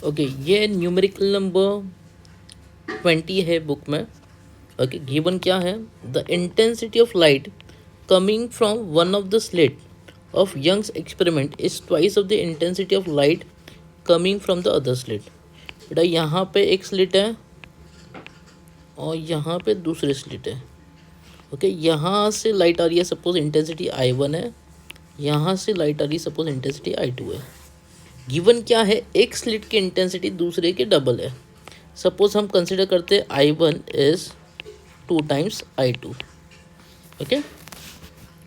Okay, ये numerical number 20 है book में। ओके, गिवन क्या है, the intensity of light coming from one of the slit of Young's experiment is twice of the intensity of light coming from the other slit. बेटा यहाँ पे एक slit है और यहाँ पे दूसरे स्लिट है। ओके, यहाँ से लाइट आ रही है, सपोज इंटेंसिटी I1 है, यहाँ से लाइट आ रही है, सपोज इंटेंसिटी I2 है। गिवन क्या है, एक स्लिट की इंटेंसिटी दूसरे के डबल है। सपोज हम कंसिडर करते हैं I1 is 2 times I2। Okay,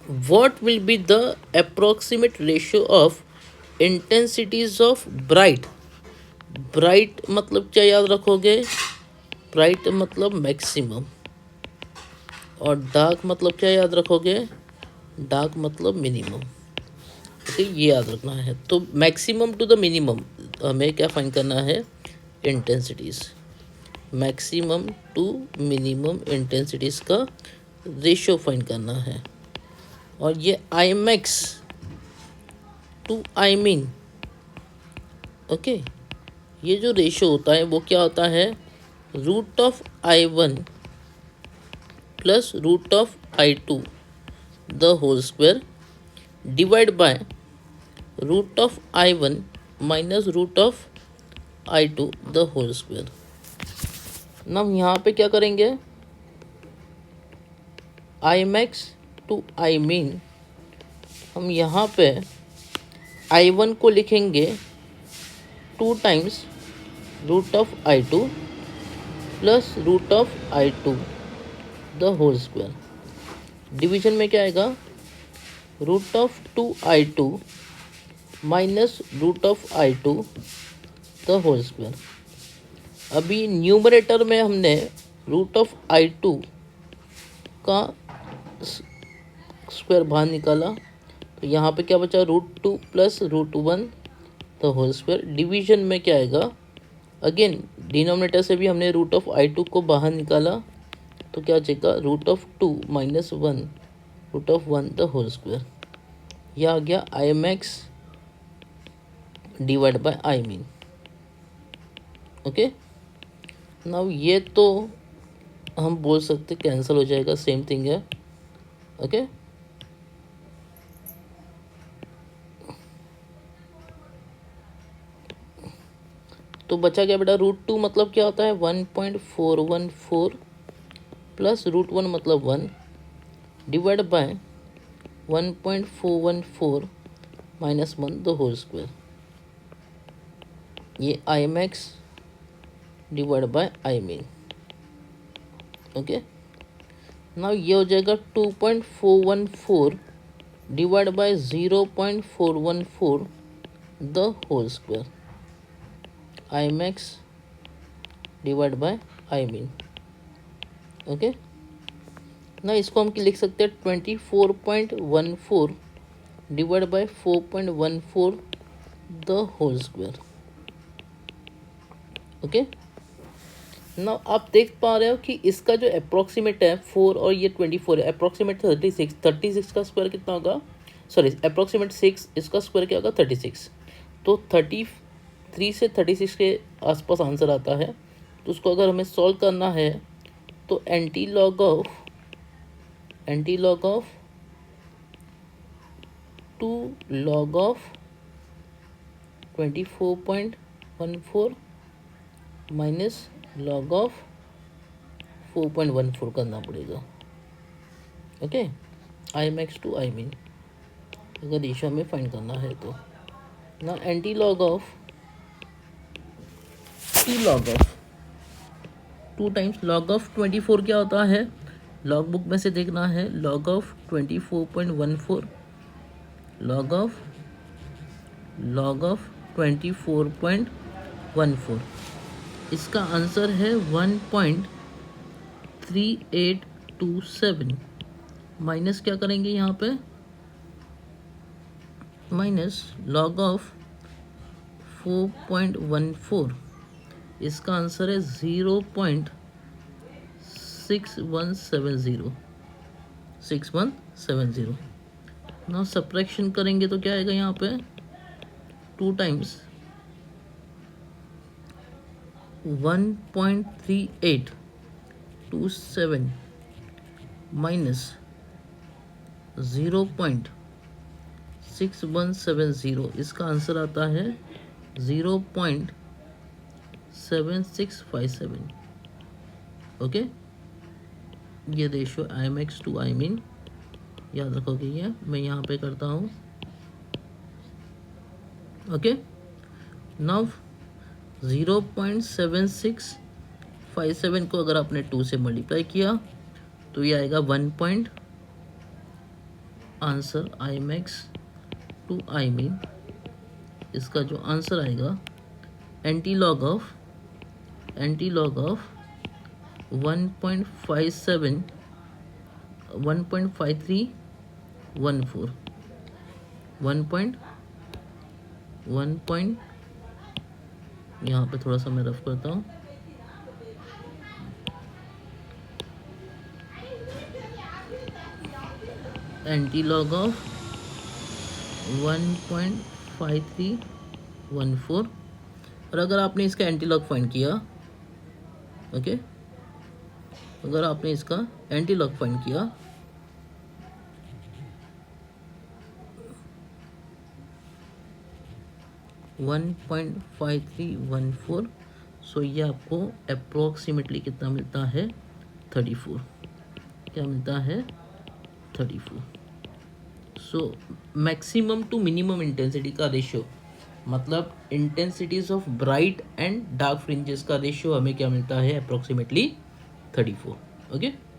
what will be the approximate ratio of intensities of bright. Bright मतलब क्या याद रखोगे, ब्राइट मतलब मैक्सिमम, और डार्क मतलब क्या याद रखोगे, डार्क मतलब मिनिमम। ओके, ये याद रखना है। तो मैक्सिमम टू द मिनिमम हमें क्या फाइंड करना है, intensities. Maximum to minimum intensities का रेशियो फाइंड करना है। और ये I max to I mean, okay, ये जो रेशियो होता है वो क्या होता है, root of I1 plus root of I2 the whole square divide by root of I1 minus root of I2 the whole square. ना हम यहाँ पे क्या करेंगे, I max to I min, हम यहाँ पे I1 को लिखेंगे 2 times root of I2 plus root of I2 the whole square. Division में क्या आएगा, root of 2I2 minus root of I2 the whole square. अभी न्यूमरेटर में हमने रूट ऑफ I2 का स्क्वायर बाहर निकाला, तो यहाँ पे क्या बचा, √2 plus √1 the whole square. Division में क्या आएगा, अगेन डिनोमिनेटर से भी हमने रूट ऑफ I2 को बाहर निकाला, तो क्या बचेगा, √2 माइनस 1 √1 द होल स्क्वायर। यह आ गया आई max divide by I mean. Okay, now ये तो हम बोल सकते कैंसिल हो जाएगा, सेम थिंग है। ओके, तो बचा क्या बेटा, √2 मतलब क्या होता है 1.414 प्लस √1 मतलब 1 divide by 1.414 minus 1 the whole square. ये I max divide by I mean. Okay, now ये हो जाएगा 2.414 divide by 0.414 the whole square, I max divide by I mean. Okay, ना इसको हम लिख सकते हैं 24.14 divide by 4.14 the whole square. Okay, ना आप देख पा रहे हो कि इसका जो अप्रोक्सीमेट है 4 और ये 24 है, अप्रोक्सीमेट 36 का स्क्वायर कितना होगा, सॉरी अप्रोक्सीमेट 6, इसका स्क्वायर क्या होगा 36। तो 33 से 36 के आसपास आंसर आता है। तो उसको अगर हमें सॉल्व करना है तो anti log of 2 log of 24.14 minus log of 4.14 करना पड़ेगा। Okay, I max to I min अगर रेशियो में फाइंड करना है तो। ना anti log of 2 log of 2 times log of 24 क्या होता है, लॉग बुक में से देखना है, log ऑफ 24.14 log ऑफ 24.14, इसका आंसर है 1.3827 माइनस क्या करेंगे यहाँ पे, माइनस log ऑफ 4.14, इसका आंसर है 0.6170। ना सब्ट्रैक्शन करेंगे तो क्या आएगा यहाँ पे, 2 टाइम्स 1.3827 माइनस 0.6170, इसका आंसर आता है 0.7657। ओके, ये रेशो IMX टू IMIN याद रखोगे। ये मैं यहाँ पे करता हूँ। ओके, नाउ 0.7657 को अगर आपने 2 से मल्टीप्लाई किया तो ये आएगा 1 आंसर IMX टू IMIN। इसका जो आंसर आएगा एंटी लॉग ऑफ 1.57 1.5314 1 यहाँ पे थोड़ा सा मैं रफ करता हूँ। Anti log of 1.5314। और अगर आपने इसका एंटी लॉग फाइंड किया, ओके, अगर आपने इसका एंटी लॉग फाइंड किया (1.5314), सो ये आपको अप्रोक्सीमेटली कितना मिलता है? 34। क्या मिलता है? 34। So maximum to minimum intensity का रेशियो, मतलब intensities of bright and dark fringes का रेशियो हमें क्या मिलता है? अप्रोक्सीमेटली 34। ओके।